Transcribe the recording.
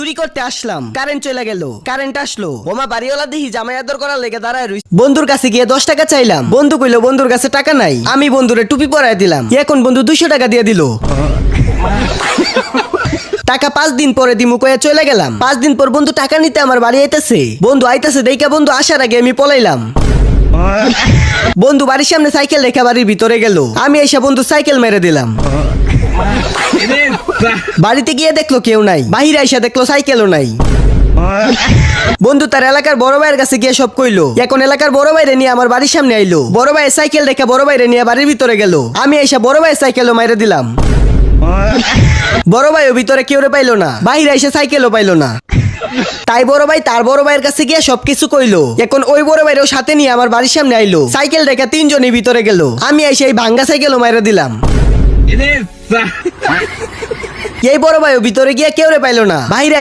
চুরি করতে আসলাম, কারেন্ট চলে গেল। কারেন্ট আসলো, বোমা বাড়িওয়ালা দেখি জামাই আদর করার লেগে দাঁড়ায় রইছে। বন্ধুর কাছে গিয়ে 10 টাকা চাইলাম, বন্ধু কইলো বন্ধুর কাছে টাকা নাই। আমি বন্ধুরে টুপি পরায় দিলাম, এখন বন্ধু 200 টাকা দিয়ে দিল। টাকা 5 দিন পরে দিমু কয়ে চলে গেলাম। 5 দিন পর বন্ধু টাকা নিতে আমার বাড়ি আইতেছে। বন্ধু আইতেছে দেখা বন্ধু আসার আগে আমি পলাইলাম। বন্ধু বাড়ির সামনে সাইকেল রেখে বাড়ির ভিতরে গেল। আমি এসে বন্ধু সাইকেল মেরে দিলাম। বাড়িতে গিয়ে দেখলো কেউ নাই, বাহিরে এসে দেখলো সাইকেলও নাই। বন্ধু তার এলাকার বড় ভাইয়ের কাছে গিয়ে সব কইলো। এখন এলাকার বড় ভাইরে নিয়ে আমার বাড়ির সামনে আইলো। বড় ভাইয়ের সাইকেল রেখে বড় ভাইরে নিয়ে বাড়ির ভিতরে গেল। আমি এসে বড় ভাইয়ের সাইকেলও মেরে দিলাম। বড় ভাইও ভিতরে কেউ পাইলো না, বাহিরে এসে সাইকেলও পাইলো না। তাই বড় ভাই তার বড় ভাইয়ের কাছে গিয়ে সবকিছু কইলো। এখন ওই বড় ভাইরেও সাথে নিয়ে আমার বাড়ির সামনে আইলো। সাইকেল রেখে 3 জনই ভিতরে গেল। আমি এসে এই ভাঙ্গা সাইকেলও মেরে দিলাম। এই বড় ভাইও ভিতরে গিয়ে কেউ পাইলো না, বাহিরে